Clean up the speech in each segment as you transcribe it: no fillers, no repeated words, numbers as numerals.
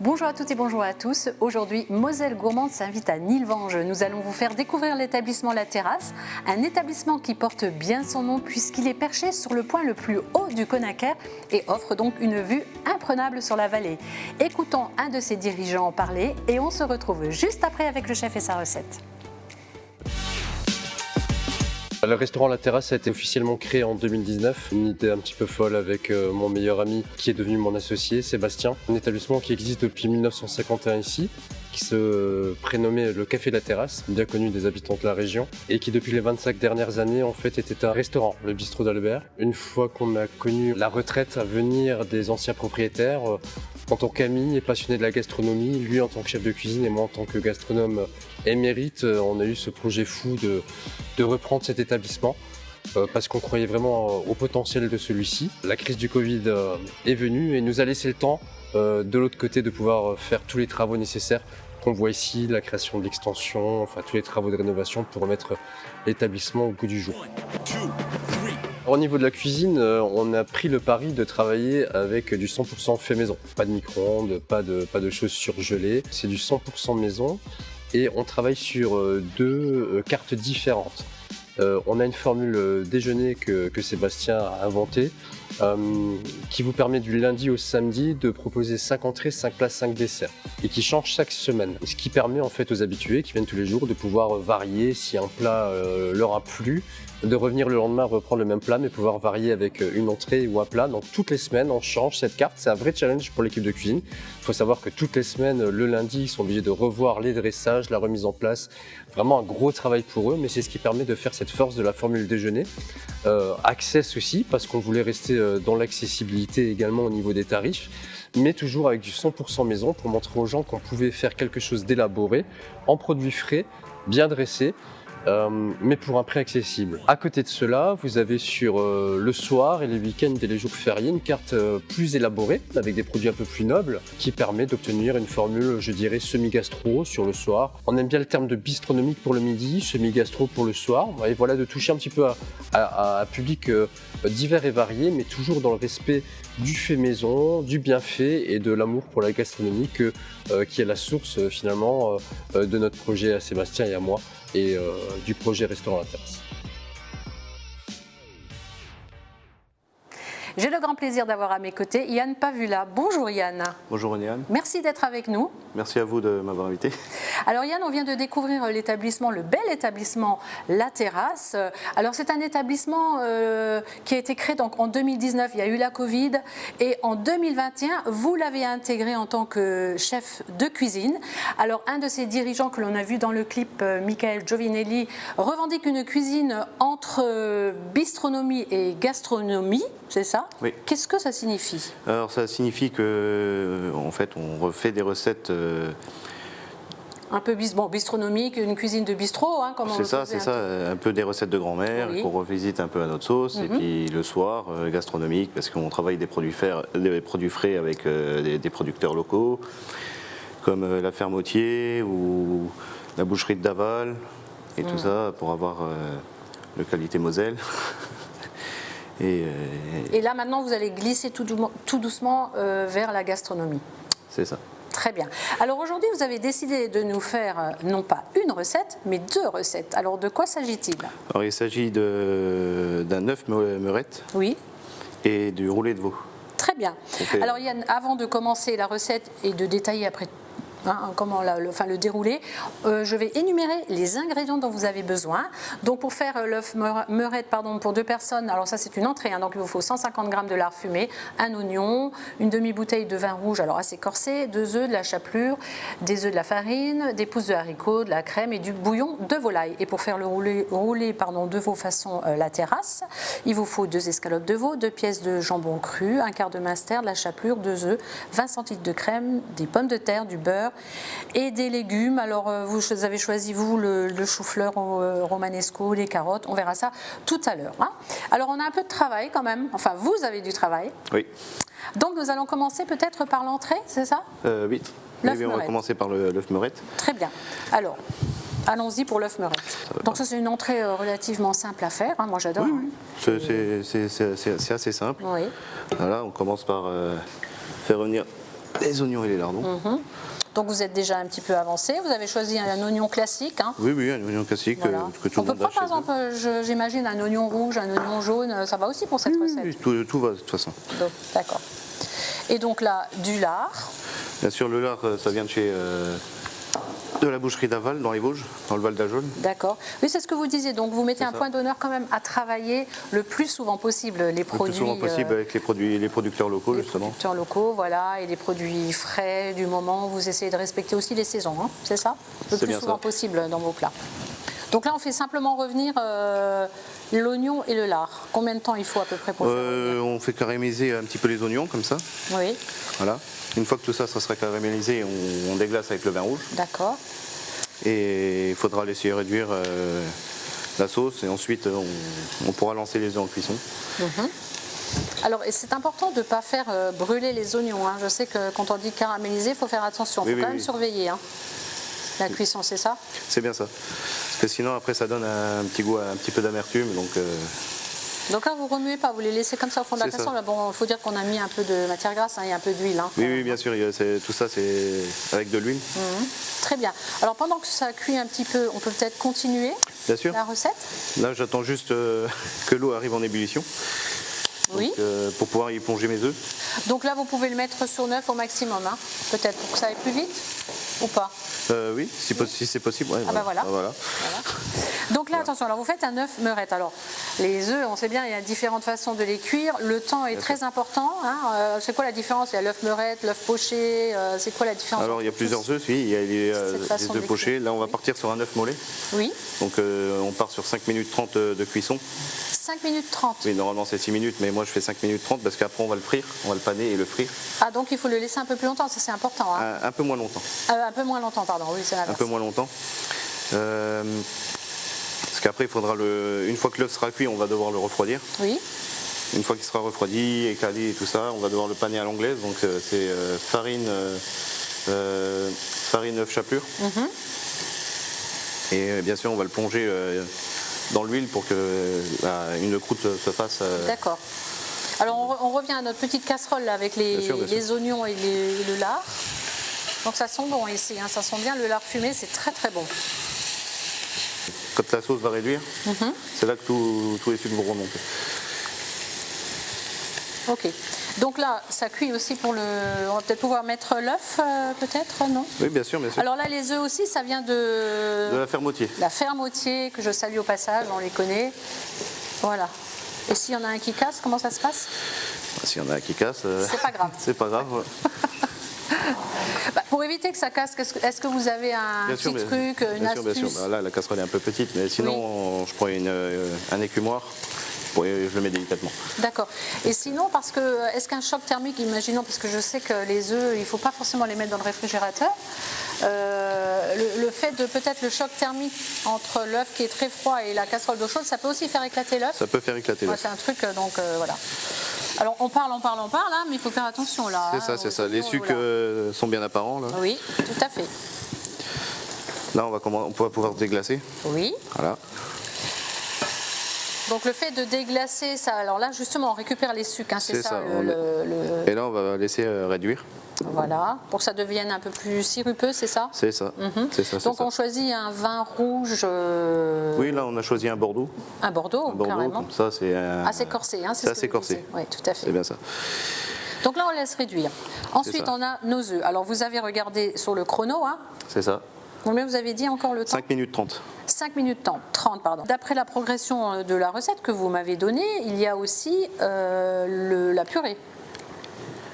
Bonjour à toutes et bonjour à tous. Aujourd'hui, Moselle Gourmande s'invite à Nilvange. Nous allons vous faire découvrir l'établissement La Terrasse, un établissement qui porte bien son nom puisqu'il est perché sur le point le plus haut du Conaquer et offre donc une vue imprenable sur la vallée. Écoutons un de ses dirigeants en parler et on se retrouve juste après avec le chef et sa recette. Le restaurant La Terrasse a été officiellement créé en 2019, une idée un petit peu folle avec mon meilleur ami qui est devenu mon associé, Sébastien. Un établissement qui existe depuis 1951 ici, qui se prénommait le Café La Terrasse, bien connu des habitants de la région, et qui depuis les 25 dernières années en fait était un restaurant, le bistrot d'Albert. Une fois qu'on a connu la retraite à venir des anciens propriétaires, en tant qu'ami et passionné de la gastronomie, lui en tant que chef de cuisine et moi en tant que gastronome émérite, on a eu ce projet fou de reprendre cet établissement parce qu'on croyait vraiment au potentiel de celui-ci. La crise du Covid est venue et nous a laissé le temps de l'autre côté de pouvoir faire tous les travaux nécessaires qu'on voit ici, la création de l'extension, enfin tous les travaux de rénovation pour remettre l'établissement au goût du jour. Au niveau de la cuisine, on a pris le pari de travailler avec du 100% fait maison. Pas de micro-ondes, pas de choses surgelées, c'est du 100% maison et on travaille sur deux cartes différentes. On a une formule déjeuner que Sébastien a inventée qui vous permet du lundi au samedi de proposer 5 entrées, 5 plats, 5 desserts et qui change chaque semaine. Ce qui permet en fait aux habitués qui viennent tous les jours de pouvoir varier si un plat leur a plu, de revenir le lendemain reprendre le même plat mais pouvoir varier avec une entrée ou un plat. Donc toutes les semaines on change cette carte, c'est un vrai challenge pour l'équipe de cuisine. Il faut savoir que toutes les semaines, le lundi, ils sont obligés de revoir les dressages, la remise en place. Vraiment un gros travail pour eux, mais c'est ce qui permet de faire cette force de la formule déjeuner. Access aussi, parce qu'on voulait rester dans l'accessibilité également au niveau des tarifs, mais toujours avec du 100% maison pour montrer aux gens qu'on pouvait faire quelque chose d'élaboré, en produits frais, bien dressés, mais pour un prix accessible. À côté de cela, vous avez sur le soir et les week-ends et les jours fériés une carte plus élaborée, avec des produits un peu plus nobles, qui permet d'obtenir une formule, je dirais, semi-gastro sur le soir. On aime bien le terme de bistronomique pour le midi, semi-gastro pour le soir, et voilà, de toucher un petit peu à un public divers et varié, mais toujours dans le respect du fait maison, du bien fait et de l'amour pour la gastronomie qui est la source finalement de notre projet à Sébastien et à moi et du projet Restaurant La Terrasse. J'ai le grand plaisir d'avoir à mes côtés Yann Pavula. Bonjour Yann. Bonjour Yann. Merci d'être avec nous. Merci à vous de m'avoir invité. Alors Yann, on vient de découvrir l'établissement, le bel établissement La Terrasse. Alors c'est un établissement qui a été créé donc en 2019, il y a eu la Covid, et en 2021, vous l'avez intégré en tant que chef de cuisine. Alors un de ses dirigeants que l'on a vu dans le clip, Michael Giovinelli, revendique une cuisine entre bistronomie et gastronomie, c'est ça? Oui. Qu'est-ce que ça signifie? Alors ça signifie que en fait on refait des recettes un peu bistronomique, une cuisine de bistrot, hein, comme on le faisait. C'est ça, un peu des recettes de grand-mère, oui, qu'on revisite un peu à notre sauce, et puis le soir, gastronomique, parce qu'on travaille des produits frais avec des producteurs locaux, comme la Fermotier ou la boucherie de Daval, et tout ça pour avoir le qualité Moselle. Et là maintenant vous allez glisser tout doucement vers la gastronomie. C'est ça. Très bien. Alors aujourd'hui vous avez décidé de nous faire non pas une recette mais deux recettes. Alors de quoi s'agit-il? Alors il s'agit d'un œuf meurette, oui, et du roulé de veau. Très bien. Alors Yann, avant de commencer la recette et de détailler après comment le dérouler, je vais énumérer les ingrédients dont vous avez besoin. Donc pour faire l'œuf meurette pour deux personnes, alors ça c'est une entrée, donc il vous faut 150 g de lard fumé, un oignon, une demi-bouteille de vin rouge alors assez corsé, 2 œufs, de la chapelure, des œufs, de la farine, des pousses de haricots, de la crème et du bouillon de volaille. Et pour faire le roulé de veau façon La Terrasse, il vous faut 2 escalopes de veau, 2 pièces de jambon cru, un quart de minster, de la chapelure, 2 œufs, 20 centilitres de crème, des pommes de terre, du beurre et des légumes. Alors vous avez choisi le chou-fleur romanesco, les carottes, on verra ça tout à l'heure. Alors on a un peu de travail quand même, enfin vous avez du travail. Oui. Donc nous allons commencer peut-être par l'entrée, c'est ça? Oui. On va commencer par l'œuf meurette. Très bien. Alors, allons-y pour l'œuf meurette. Donc ça c'est une entrée relativement simple à faire, moi j'adore. Oui. C'est assez simple. Oui. Voilà, on commence par faire revenir les oignons et les lardons. Donc vous êtes déjà un petit peu avancé. Vous avez choisi un oignon classique. Hein. Oui, un oignon classique Voilà. que tout On le peut monde a prendre par chez eux. exemple, j'imagine, un oignon rouge, un oignon jaune. Ça va aussi pour cette recette. Oui, tout va de toute façon. D'accord. Et donc là, du lard. Bien sûr, le lard, ça vient de chez de la boucherie d'Aval, dans les Vosges, dans le Val d'Ajol. D'accord. Oui, c'est ce que vous disiez. Donc vous mettez C'est un ça. point d'honneur quand même à travailler le plus souvent possible les Le produits. plus souvent possible avec les producteurs locaux, les justement. producteurs locaux, voilà, et les produits frais du moment. Vous essayez de respecter aussi les saisons, hein, c'est ça? Le C'est plus bien souvent ça. possible dans vos plats. Donc là, on fait simplement revenir l'oignon et le lard. Combien de temps il faut à peu près pour le faire revenir? On fait caraméliser un petit peu les oignons, comme ça. Oui, Voilà. Une fois que tout ça, ça sera caramélisé, on déglace avec le vin rouge. d'accord. Et il faudra laisser réduire la sauce et ensuite on pourra lancer les œufs en cuisson. Alors, et c'est important de ne pas faire brûler les oignons. Hein. Je sais que quand on dit caraméliser, il faut faire attention. Il faut Oui, quand oui, même oui. surveiller hein, la cuisson, c'est ça? C'est bien ça. Parce que sinon après ça donne un petit goût, un petit peu d'amertume. Donc là, vous ne remuez pas, vous les laissez comme ça au fond de la C'est ça. casserole. Bon, il faut dire qu'on a mis un peu de matière grasse et un peu d'huile. Hein, Oui, bien sûr, tout ça c'est avec de l'huile. Très bien. Alors pendant que ça cuit un petit peu, on peut peut-être continuer Bien sûr. la recette? Là j'attends juste que l'eau arrive en ébullition. Oui. Pour pouvoir y plonger mes œufs. Donc là, vous pouvez le mettre sur 9 au maximum, hein, peut-être, pour que ça aille plus vite ou pas? Oui, si c'est possible. Ouais, Ah bah voilà. Voilà. Donc là, attention, alors vous faites un œuf meurette. Alors, les œufs, on sait bien, il y a différentes façons de les cuire. Le temps est très important. Hein. C'est quoi la différence? Il y a l'œuf meurette, l'œuf poché. C'est quoi la différence? Alors il y a plusieurs œufs, oui. Il y a Cette façon les de œufs pochés. cuire. Là on va Oui. partir sur un œuf mollet. Oui. Donc on part sur 5 minutes 30 de cuisson. 5 minutes 30. Oui, normalement c'est 6 minutes, mais moi je fais 5 minutes 30 parce qu'après on va le frire, on va le paner et le frire. Ah, donc il faut le laisser un peu plus longtemps, ça c'est important. Hein. Un peu moins longtemps. Un peu moins longtemps, pardon. Oui, c'est Un l'inverse. peu moins longtemps. Parce qu'après il faudra une fois que l'œuf sera cuit, on va devoir le refroidir. Oui. Une fois qu'il sera refroidi, écalé et tout ça, on va devoir le paner à l'anglaise. Donc c'est farine œuf chapelure. Et bien sûr on va le plonger dans l'huile pour que une croûte se fasse. D'accord. Alors on revient à notre petite casserole là, avec Bien sûr, bien sûr. les oignons et le lard. Donc ça sent bon ici, hein, ça sent bien le lard fumé, c'est très très bon. Quand la sauce va réduire, c'est là que tous les sucres vont remonter. Ok. Donc là, ça cuit aussi pour le... On va peut-être pouvoir mettre l'œuf, peut-être, non? Oui, bien sûr, bien sûr. Alors là, les œufs aussi, ça vient de... De la fermotier. La Fermotier, que je salue au passage, on les connaît. Voilà. Et s'il y en a un qui casse, comment ça se passe? S'il y en a un qui casse, C'est pas grave. c'est pas grave. Bah, pour éviter que ça casse, est-ce que vous avez un Bien petit sûr, truc, une bien astuce? sûr, bien sûr. Bah, là, la casserole est un peu petite, mais sinon, je prends un écumoire et je le mets délicatement. D'accord. Et sinon, parce que, est-ce qu'un choc thermique, imaginons, parce que je sais que les œufs, il ne faut pas forcément les mettre dans le réfrigérateur, le fait de peut-être le choc thermique entre l'œuf qui est très froid et la casserole d'eau chaude, ça peut aussi faire éclater l'œuf? Ça peut faire éclater Ouais, l'œuf. c'est un truc, donc voilà. Alors on parle, hein, mais il faut faire attention là. C'est ça, c'est ça. Les sucres sont bien apparents. Là, Oui, tout à fait. là on va pouvoir déglacer. Oui. Voilà. Donc le fait de déglacer ça, alors là justement on récupère les sucres, hein, c'est C'est ça, ça, le- Et là, on va laisser réduire. Voilà, pour que ça devienne un peu plus sirupeux, c'est ça? C'est ça. C'est ça, c'est Donc ça. on choisit un vin rouge, Oui, là, on a choisi un Bordeaux. un Bordeaux, Un Bordeaux, carrément. comme ça, c'est Assez corsé, hein, c'est ce que assez vous corsé. disiez. Oui, tout à fait. C'est bien ça. Donc là on laisse réduire. Ensuite ça. on a nos œufs. Alors vous avez regardé sur le chrono, hein? C'est ça. Combien vous avez dit encore le temps? 5 minutes 30. 5 minutes 30, pardon. D'après la progression de la recette que vous m'avez donnée, il y a aussi la purée.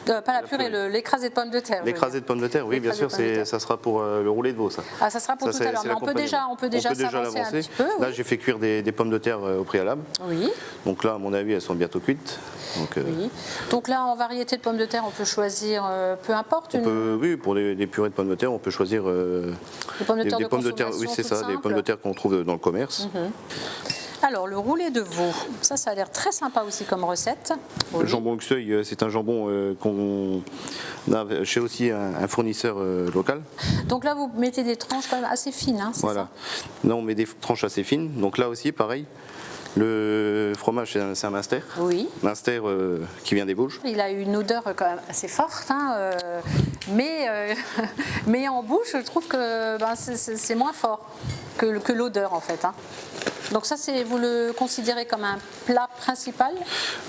Pas la purée, l'écrasé de pommes de terre. je veux L'écrasé de pommes de terre, oui, bien L'écrasé sûr, de pommes de terre. ça sera pour le roulé de veau, ça. Ah, ça sera pour Ça, tout à l'heure, c'est mais on peut déjà s'avancer un l'avancer. petit peu. Là, Oui. j'ai fait cuire des pommes de terre au préalable. Oui, Donc là, à mon avis, elles sont bientôt cuites. Donc, oui. Donc là, en variété de pommes de terre, on peut choisir, peu importe, oui, pour des purées de pommes de terre, on peut choisir des pommes de terre de consommation oui, c'est toutes ça, des simples. pommes de terre qu'on trouve dans le commerce. Alors, le roulé de veau, ça a l'air très sympa aussi comme recette. Le Oui. jambon Uxeuil, c'est un jambon qu'on a chez aussi un fournisseur local. Donc là, vous mettez des tranches quand même assez fines, hein, c'est Voilà. ça? Là, on met des tranches assez fines. Donc là aussi, pareil, Le fromage, c'est un Munster. Oui. Munster qui vient des Vosges. Il a une odeur quand même assez forte, hein, mais en bouche, je trouve que c'est moins fort que l'odeur en fait. Hein. Donc ça, vous le considérez comme un plat principal?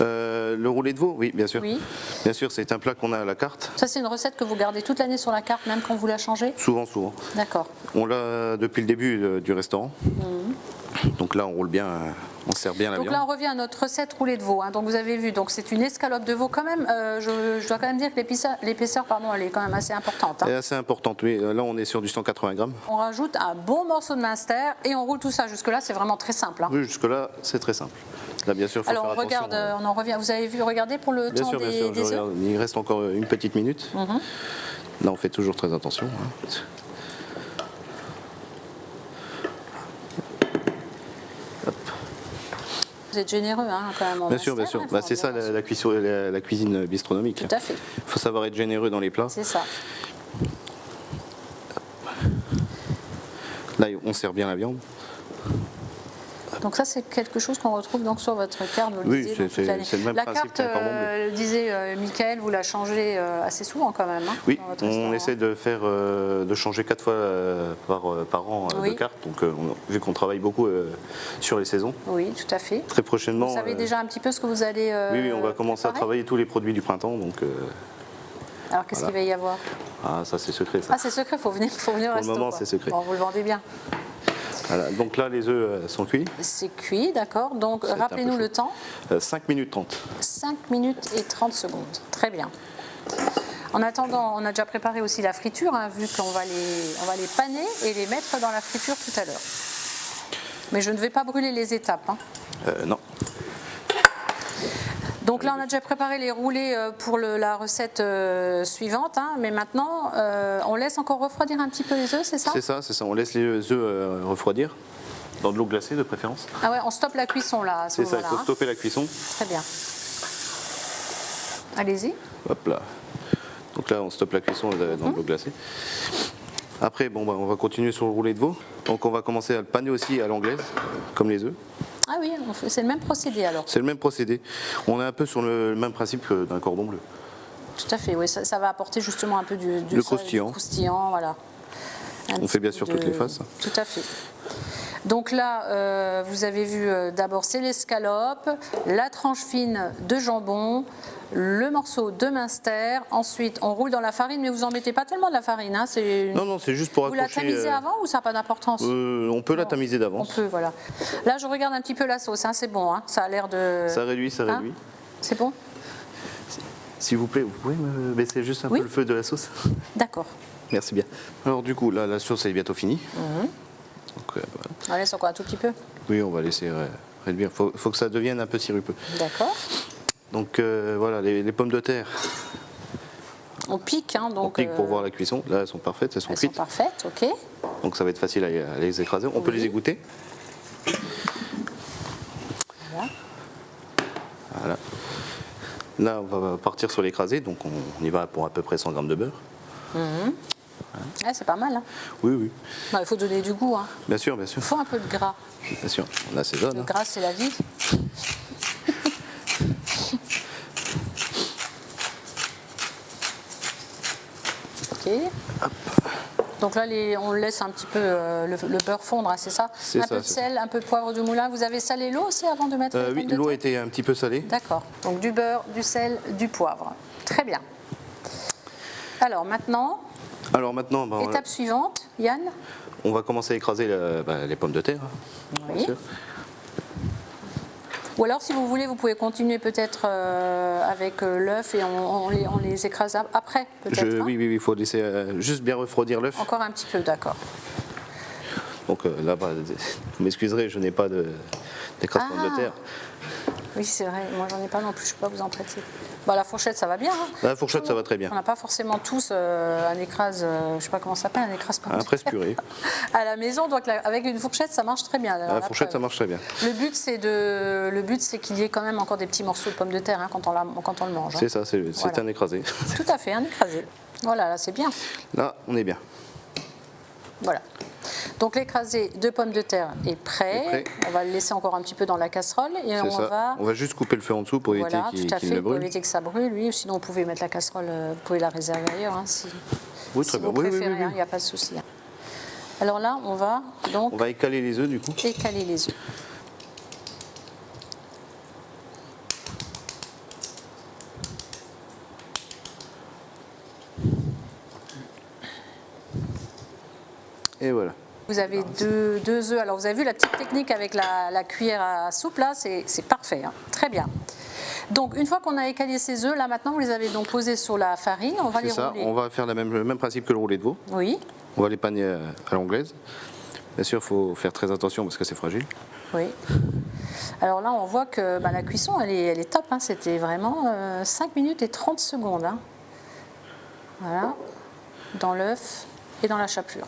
Le roulé de veau, oui, bien sûr. Oui. Bien sûr, c'est un plat qu'on a à la carte. Ça, c'est une recette que vous gardez toute l'année sur la carte, même quand vous la changez? Souvent, souvent. D'accord. On l'a depuis le début du restaurant. Donc là, on roule bien, on sert bien la Donc viande. là, on revient à notre recette roulée de veau. Hein. Donc vous avez vu, donc c'est une escalope de veau quand même. Je dois quand même dire que l'épaisseur, pardon, elle est quand même assez importante. Hein. Elle est assez importante, oui. Là, on est sur du 180 grammes. On rajoute un bon morceau de Munster et on roule tout ça. Jusque-là, c'est vraiment très simple. Hein. Oui, jusque-là, c'est très simple. Là, bien sûr, il faut Alors, faire on regarde, attention. on en revient. Vous avez vu, regardez pour le Bien temps sûr, bien sûr, des œufs. regarde. Il reste encore une petite minute. Là, on fait toujours très attention. Hein. Vous êtes généreux, hein, quand même. En Bien sûr, bien Munster, sûr. hein, C'est ça la cuisine bistronomique. Tout à fait. Il faut savoir être généreux dans les plats. C'est ça. Là, on sert bien la viande. Donc ça, c'est quelque chose qu'on retrouve donc sur votre carte. Vous le Oui, disiez, donc, toute l'année. c'est le même la principe carte, qu'un cordon bleu. disait Michael, vous la changez assez souvent quand même. Hein, Oui, dans votre on restaurant. essaie de changer 4 fois par an Oui. de carte. Donc, vu qu'on travaille beaucoup sur les saisons, Oui, tout à fait. très prochainement. Vous savez déjà un petit peu ce que vous allez Oui, on va commencer à préparer. travailler tous les produits du printemps. Donc, Alors qu'est-ce qu'il va y avoir? ça c'est secret. Ça. Ah, c'est secret, faut venir au Pour le resto. moment, quoi. c'est secret. Bon, vous le vendez bien. Voilà. Donc là, les œufs sont cuits. C'est cuit, d'accord. Donc C'est un rappelez-nous peu le chaud. temps. 5 minutes 30. 5 minutes et 30 secondes. Très bien. En attendant, on a déjà préparé aussi la friture, hein, vu qu'on va les paner et les mettre dans la friture tout à l'heure. Mais je ne vais pas brûler les étapes. Hein. Non. Donc là, on a déjà préparé les roulés pour la recette suivante. Hein, mais maintenant, on laisse encore refroidir un petit peu les œufs, c'est ça? C'est ça, c'est ça. On laisse les œufs refroidir. Dans de l'eau glacée de préférence. Ah ouais, on stoppe la cuisson là. À ce C'est ça, il moment-là, faut hein. stopper la cuisson. Très bien. Allez-y. Hop là. Donc là, on stoppe la cuisson dans de l'eau glacée. Après, on va continuer sur le roulé de veau. Donc on va commencer à le paner aussi à l'anglaise, comme les œufs. Ah oui, c'est le même procédé alors. C'est le même procédé. On est un peu sur le même principe que d'un cordon bleu. Tout à fait, oui, ça va apporter justement un peu du croustillant. Voilà. On fait bien sûr toutes les faces. Tout à fait. Donc là, vous avez vu d'abord c'est l'escalope, la tranche fine de jambon, le morceau de Munster. Ensuite, on roule dans la farine, mais vous en mettez pas tellement de la farine. Hein, Non, c'est juste pour vous accrocher. la tamisez avant ou ça n'a pas d'importance? On peut la tamiser On d'avance. peut, voilà. Là, je regarde un petit peu la sauce. Hein, c'est bon, hein, ça a l'air de. Ça réduit, ça Hein réduit. C'est bon? S'il vous plaît, vous pouvez me baisser juste un Oui. peu le feu de la sauce? D'accord. Merci bien. Alors du coup, là, la sauce est bientôt finie. Donc, voilà. On laisse encore un tout petit peu. Oui, on va laisser réduire. Il faut que ça devienne un peu sirupeux. D'accord. Donc voilà, les pommes de terre, On pique, hein, on donc. pique pour voir la cuisson. Là, elles sont parfaites, elles sont Elles sont cuites. parfaites, ok. Donc ça va être facile à les écraser. On peut Oui. les égoutter. Voilà. Voilà. Là, on va partir sur l'écrasé. Donc on y va pour à peu près 100 grammes de beurre. Ah, c'est pas mal. Hein. Oui, oui. Bah, il faut donner du goût. Hein. Bien sûr, bien sûr. Il faut un peu de gras. Bien sûr. On assaisonne. Le Hein. gras, c'est la vie. Ok. Donc là, on laisse un petit peu le beurre fondre, hein, c'est ça? C'est Un ça, peu de c'est sel, un peu de poivre du moulin. Vous avez salé l'eau aussi avant de mettre les Oui, pommes de l'eau terre? était un petit peu salée. D'accord. Donc du beurre, du sel, du poivre. Très bien. Alors maintenant, Alors maintenant, étape suivante, Yann. on va commencer à écraser les pommes de terre. Bien Oui. sûr. Ou alors, si vous voulez, vous pouvez continuer peut-être avec l'œuf et on les écrase après, peut-être. Hein. Oui, il faut laisser juste bien refroidir l'œuf. Encore un petit peu, d'accord. Donc là, vous m'excuserez, je n'ai pas d'écrase pommes de terre. Oui, c'est vrai. Moi, j'en ai pas non plus. Je peux pas vous en prêter. Bah, la fourchette, ça va bien. Hein. La fourchette, ça va très bien. On n'a pas forcément tous un écrase, je sais pas comment ça s'appelle, un écrase pommes Un de presse terre purée. à la maison. Donc, avec une fourchette, ça marche très bien. La fourchette, ça marche très bien. Le but, c'est qu'il y ait quand même encore des petits morceaux de pommes de terre hein, quand on le mange. Hein. C'est ça, c'est Voilà. un écrasé. Tout à fait, un écrasé. Voilà, là, c'est bien. Là, on est bien. Voilà. Donc l'écrasé de pommes de terre est prêt. On va le laisser encore un petit peu dans la casserole et on va juste couper le feu en dessous pour éviter qu'il ne brûle. Pour éviter que ça brûle, oui. Sinon, vous pouvez mettre la casserole, vous pouvez la réserver ailleurs, hein, si oui, très bien. vous préférez, il n'y a pas de souci. Alors là, on va donc... On va écaler les œufs du coup. Écaler les œufs. Et voilà. Vous avez deux œufs. Alors vous avez vu la petite technique avec la cuillère à soupe là, c'est parfait, hein. Très bien. Donc une fois qu'on a écalé ces œufs, là maintenant vous les avez donc posés sur la farine, on va les rouler. On va faire le même principe que le roulé de veau. Oui. On va les paner à l'anglaise. Bien sûr, il faut faire très attention parce que c'est fragile. Oui. Alors là, on voit que la cuisson, elle est top, hein. C'était vraiment 5 minutes et 30 secondes. Hein. Voilà, dans l'œuf et dans la chapelure.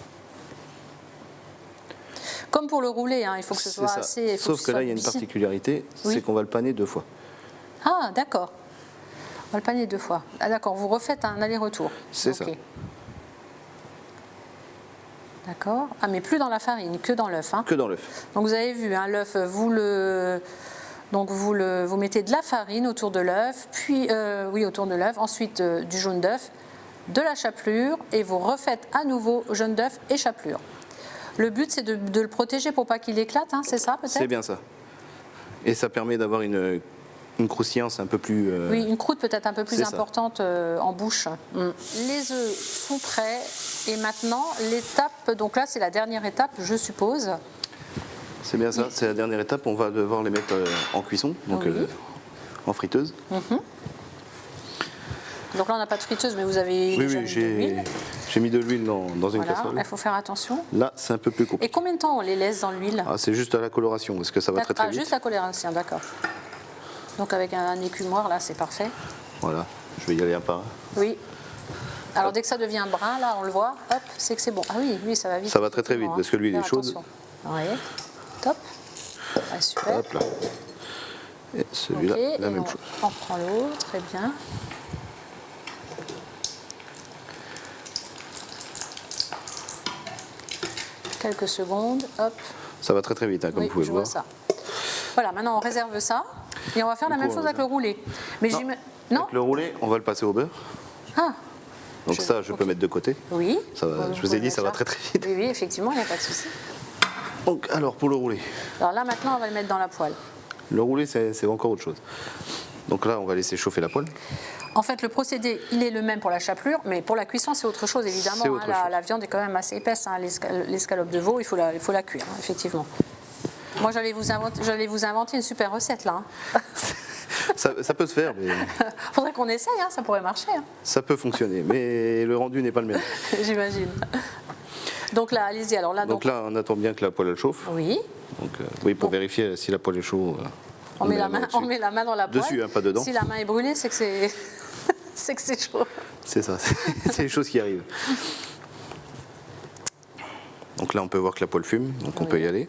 Comme pour le rouler, hein, il faut que ce soit assez... Sauf que là, il y a une particularité, c'est qu'on va le paner 2 fois. Ah, d'accord. On va le paner 2 fois. Ah, d'accord, vous refaites un aller-retour. C'est ça. D'accord. Ah, mais plus dans la farine, que dans l'œuf. Hein. Que dans l'œuf. Donc vous avez vu, hein, l'œuf, vous mettez de la farine autour de l'œuf, puis autour de l'œuf, ensuite du jaune d'œuf, de la chapelure, et vous refaites à nouveau jaune d'œuf et chapelure. Le but, c'est de le protéger pour pas qu'il éclate, hein, c'est ça peut-être? C'est bien ça. Et ça permet d'avoir une croustillance un peu plus... Oui, une croûte peut-être un peu plus importante en bouche. Les œufs sont prêts. Et maintenant, l'étape, donc là, c'est la dernière étape, je suppose. C'est bien ça, c'est la dernière étape. On va devoir les mettre en cuisson, donc en friteuse. Donc là, on n'a pas de friteuse, mais vous avez déjà mis de l'huile. J'ai mis de l'huile dans une casserole. Il faut faire attention. Là, c'est un peu plus compliqué. Et combien de temps on les laisse dans l'huile? C'est juste à la coloration, parce que ça va très vite. Juste la coloration, d'accord. Donc avec un écumoire, là, c'est parfait. Voilà, je vais y aller un par un. Oui. Alors dès que ça devient brun, là, on le voit, hop, c'est que c'est bon. Ah oui, ça va vite. Ça va très vite, parce que l'huile est chaude. Oui, top. Ah, super. Hop là. Et celui-là, la même chose. On prend l'autre, très bien. Quelques secondes, hop. Ça va très vite, hein, comme vous pouvez le voir. Ça. Voilà, maintenant on réserve ça et on va faire la même chose avec le roulé. Mais non, avec le roulé, on va le passer au beurre. Ah. Donc ça, je peux mettre de côté. Oui. Je vous ai dit, ça va très vite. Oui, effectivement, il n'y a pas de souci. Donc, alors pour le roulé. Alors là, maintenant, on va le mettre dans la poêle. Le roulé, c'est encore autre chose. Donc là, on va laisser chauffer la poêle. En fait, le procédé, il est le même pour la chapelure, mais pour la cuisson, c'est autre chose, évidemment. La viande est quand même assez épaisse. Hein, l'escalope de veau, il faut la cuire, hein, effectivement. Moi, j'allais vous inventer une super recette, là. Hein. Ça peut se faire, mais... Faudrait qu'on essaye, hein, ça pourrait marcher. Hein. Ça peut fonctionner, mais le rendu n'est pas le même. J'imagine. Donc là, allez-y. Alors là, donc là, on attend bien que la poêle chauffe. Oui. Donc, oui, pour vérifier si la poêle est chaude. On met la main dans la poêle. Dessus, hein, pas dedans. Si la main est brûlée, c'est que c'est chaud. C'est ça, c'est les choses qui arrivent. Donc là, on peut voir que la poêle fume, donc on peut y aller.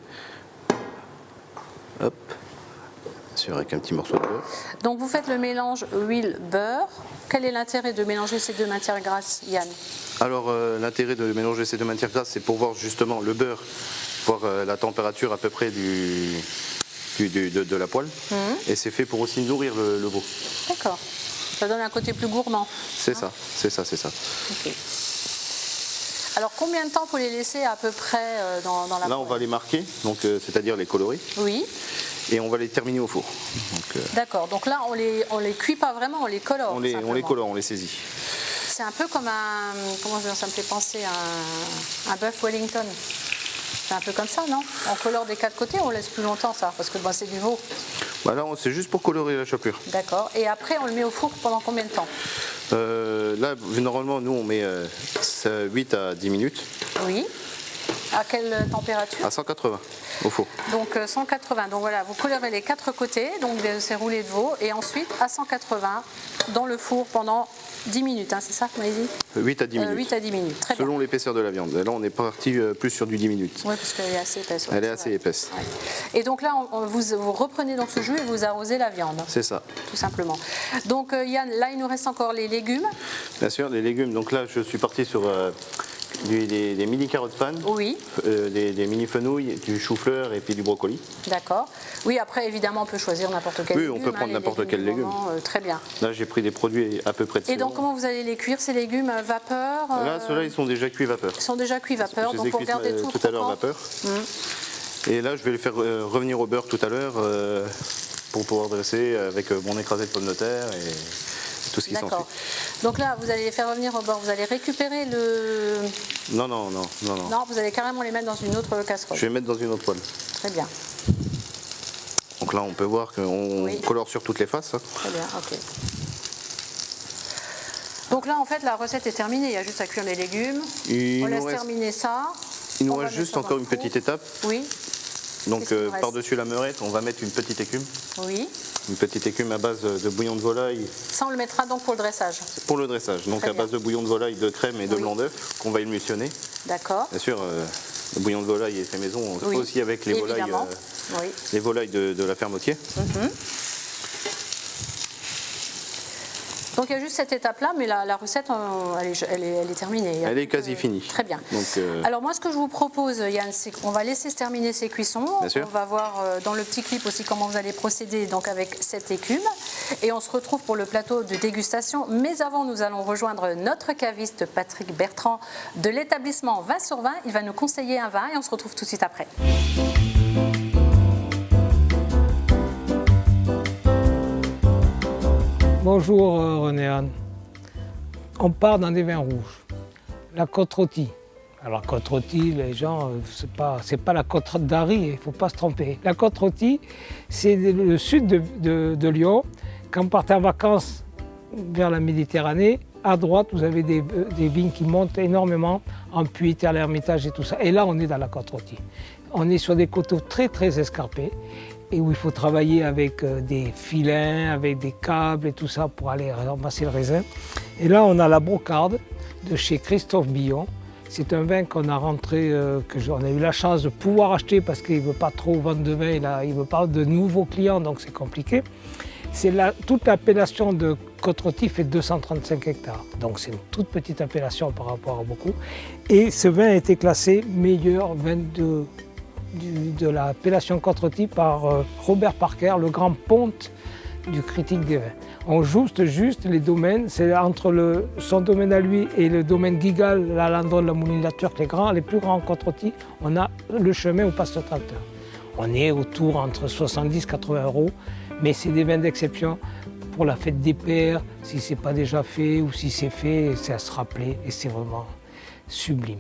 Hop. Bien sûr, avec un petit morceau de beurre. Donc vous faites le mélange huile-beurre. Quel est l'intérêt de mélanger ces deux matières grasses, Yann? Alors, l'intérêt de mélanger ces deux matières grasses, c'est pour voir justement le beurre, voir la température à peu près de la poêle. Et c'est fait pour aussi nourrir le veau. D'accord. Ça donne un côté plus gourmand. C'est ça. Okay. Alors combien de temps faut les laisser à peu près dans la poêle? Là, on va les marquer, donc c'est-à-dire les colorer. Oui. Et on va les terminer au four. D'accord. Donc là, on les cuit pas vraiment, on les colore. On les colore, on les saisit. C'est un peu comme ça me fait penser à un bœuf Wellington. C'est un peu comme ça, non? On colore des 4 côtés, on laisse plus longtemps ça, parce que c'est du veau. Là, c'est juste pour colorer la chapelure. D'accord. Et après, on le met au four pendant combien de temps? Là, normalement, nous, on met 8 à 10 minutes. Oui. À quelle température? À 180 au four. Donc 180. Donc voilà, vous colorez les 4 côtés, donc ces roulés de veau, et ensuite à 180 dans le four pendant 10 minutes, hein, c'est ça que vous m'avez dit? 8 à 10 minutes. 8 à 10 minutes, très bien. Selon l'épaisseur de la viande. Là, on est parti plus sur du 10 minutes. Oui, parce qu'elle est assez épaisse. Elle est assez épaisse. Ouais. Et donc là, vous reprenez donc ce jus et vous arrosez la viande. C'est ça. Tout simplement. Donc Yann, là, il nous reste encore les légumes. Bien sûr, les légumes. Donc là, je suis parti sur des mini carottes fan, Oui, des mini fenouilles, du chou-fleur et puis du brocoli. d'accord. Oui, après, évidemment, on peut choisir n'importe quel Oui, légume. on peut prendre les n'importe légumes quel du légume. moment, très bien. Là, j'ai pris des produits à peu près de Et saison. donc, comment vous allez les cuire, ces légumes vapeur Là, ceux-là, ils sont déjà cuits vapeur. Ils sont déjà cuits vapeur, Je les donc ai pour cuits garder tout tout à l'heure croquant. vapeur. Et là, je vais les faire revenir au beurre tout à l'heure pour pouvoir dresser avec mon écrasé de pommes de terre et tout ce qui s'ensuit. D'accord. Donc là, vous allez les faire revenir au bord, vous allez récupérer le... Non. Non, vous allez carrément les mettre dans une autre casserole. Je vais mettre dans une autre poêle. Très bien, Donc là, on peut voir qu'on Oui. colore sur toutes les faces. Hein. très bien, ok. Donc là, en fait, la recette est terminée, il y a juste à cuire les légumes. Il On nous laisse reste- terminer ça. Il nous On va reste mettre juste ça dans encore le une four. petite étape. Oui, Donc Qu'est-ce qu'il nous reste par-dessus la meurette, on va mettre une petite écume. oui. Une petite écume à base de bouillon de volaille Ça, on le mettra donc pour le dressage. pour le dressage. Donc Très à base de bouillon de volaille, de crème et de Oui. blanc d'œuf qu'on va émulsionner. D'accord. Bien sûr, le bouillon de volaille est fait maison. On le Oui, fait aussi avec les volailles, évidemment. Oui. les volailles de la fermotier. Donc il y a juste cette étape-là, mais la recette, elle est terminée. Il y a Elle est plus que- quasi finie. Très bien. Donc, Alors moi, ce que je vous propose, Yann, c'est qu'on va laisser se terminer ces cuissons. Bien sûr. On va voir dans le petit clip aussi comment vous allez procéder donc avec cette écume. Et on se retrouve pour le plateau de dégustation. Mais avant, nous allons rejoindre notre caviste Patrick Bertrand de l'établissement 20 sur 20. Il va nous conseiller un vin et on se retrouve tout de suite après. Bonjour René-Anne. On part dans des vins rouges. La côte rôtie. Alors la côte rôtie, les gens, c'est pas la côte d'Ari, il ne faut pas se tromper. La côte rôtie, c'est le sud de Lyon. Quand vous partez en vacances vers la Méditerranée, à droite, vous avez des vignes qui montent énormément en Puy, à l'Ermitage et tout ça. Et là, on est dans la côte rôtie. On est sur des coteaux très très escarpés et où il faut travailler avec des filins, avec des câbles et tout ça pour aller ramasser le raisin. Et là, on a la Brocarde de chez Christophe Billon. C'est un vin qu'on a rentré, on a eu la chance de pouvoir acheter parce qu'il ne veut pas trop vendre de vin, il ne veut pas de nouveaux clients, donc c'est compliqué. Toute l'appellation de Côte-Rôtie fait 235 hectares, donc c'est une toute petite appellation par rapport à beaucoup. Et ce vin a été classé meilleur vin de l'appellation Côte-Rôtie par Robert Parker, le grand ponte du critique des vins. On juste les domaines, c'est entre son domaine à lui et le domaine Guigal, la Landonne, la Moulin, la Turque, les plus grands Côte-Rôtie, on a le chemin où passe le tracteur. On est autour entre 70 et 80 €, mais c'est des vins d'exception pour la fête des pères, si ce n'est pas déjà fait ou si c'est fait, c'est à se rappeler et c'est vraiment sublime.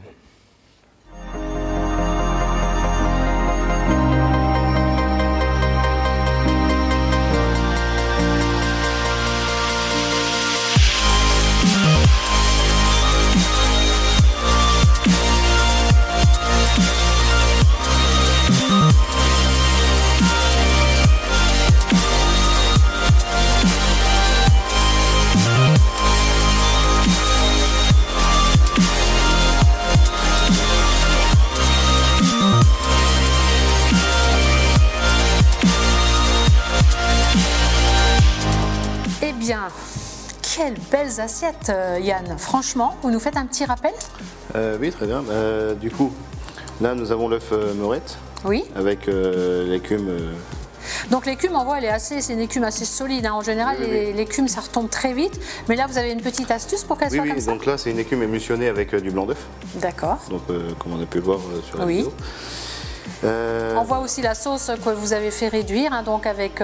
Eh bien, quelles belles assiettes, Yann. Franchement, vous nous faites un petit rappel? Oui, très bien. Du coup, là, nous avons l'œuf meurette Oui. avec l'écume. Donc l'écume, en voit, c'est une écume assez solide. Hein. En général, Oui. l'écume, ça retombe très vite. Mais là, vous avez une petite astuce pour qu'elle Oui, soit comme ça? donc là, c'est une écume émulsionnée avec du blanc d'œuf. D'accord. Donc, comme on a pu le voir sur la Oui. vidéo. On voit aussi la sauce que vous avez fait réduire, hein, donc avec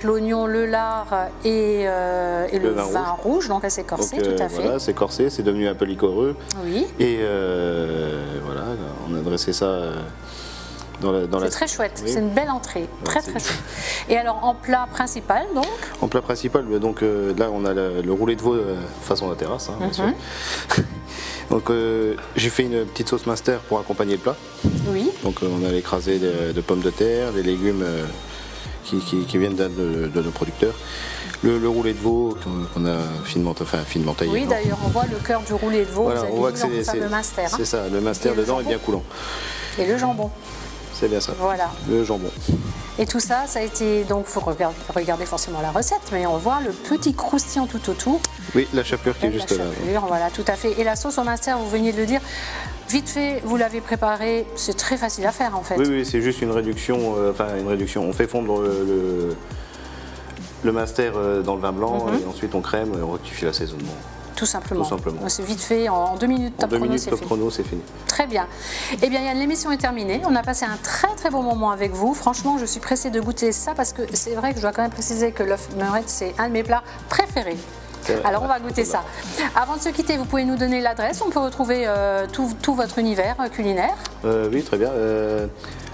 l'oignon, le lard et le vin rouge, donc assez corsé, Donc, tout à fait. Voilà, c'est corsé, c'est devenu un peu liquoreux. Oui. Et voilà, on a dressé ça dans la. C'est très chouette, Oui. c'est une belle entrée, très c'est- très chouette. Et alors en plat principal, donc, En plat principal, donc là, on a le roulé de veau façon la terrasse, hein, bien sûr. Donc j'ai fait une petite sauce Munster pour accompagner le plat. oui, Donc on a l'écrasé de pommes de terre, des légumes qui viennent de nos producteurs. Le roulé de veau qu'on a finement taillé. oui, non. d'ailleurs on voit le cœur du roulé de veau, Voilà, vous avez on voit mis que dans le fameux Munster, hein. c'est ça, le Munster Et le dedans est jambon. bien coulant. Et le jambon, C'est bien ça. voilà. Le jambon. Et tout ça, ça a été, donc il faut regarder forcément la recette, mais on voit le petit croustillant tout autour. Oui, la chapelure qui est juste là. Voilà, tout à fait. Et la sauce au minster, vous veniez de le dire, vite fait, vous l'avez préparée, c'est très facile à faire en fait. Oui, c'est juste une réduction, On fait fondre le minster dans le vin blanc et ensuite on crème et on rectifie l'assaisonnement. Tout simplement. C'est vite fait, en 2 minutes top chrono, c'est fini. Très bien. Eh bien, Yann, l'émission est terminée. On a passé un très très bon moment avec vous. Franchement, je suis pressée de goûter ça parce que c'est vrai que je dois quand même préciser que l'œuf meurette, c'est un de mes plats préférés. Alors on va goûter ça. Avant de se quitter, vous pouvez nous donner l'adresse. On peut retrouver tout votre univers culinaire. Oui, très bien.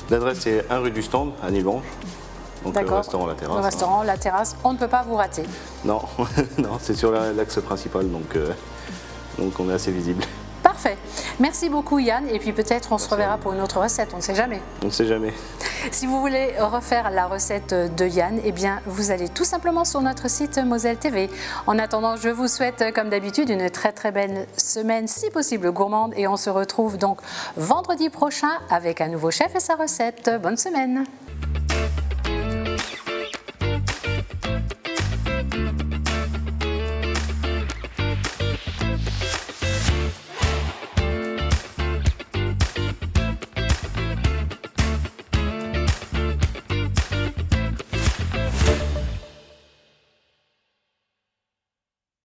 L'adresse c'est 1 rue du Stand à Nilbranche. Donc le restaurant La Terrasse. Le restaurant La Terrasse, on ne peut pas vous rater. Non, non, c'est sur l'axe principal, donc on est assez visible. Parfait. Merci beaucoup Yann, et puis peut-être on se reverra pour une autre recette, on ne sait jamais. On ne sait jamais. Si vous voulez refaire la recette de Yann, eh bien vous allez tout simplement sur notre site Moselle TV. En attendant, je vous souhaite comme d'habitude une très très belle semaine, si possible gourmande, et on se retrouve donc vendredi prochain avec un nouveau chef et sa recette. Bonne semaine.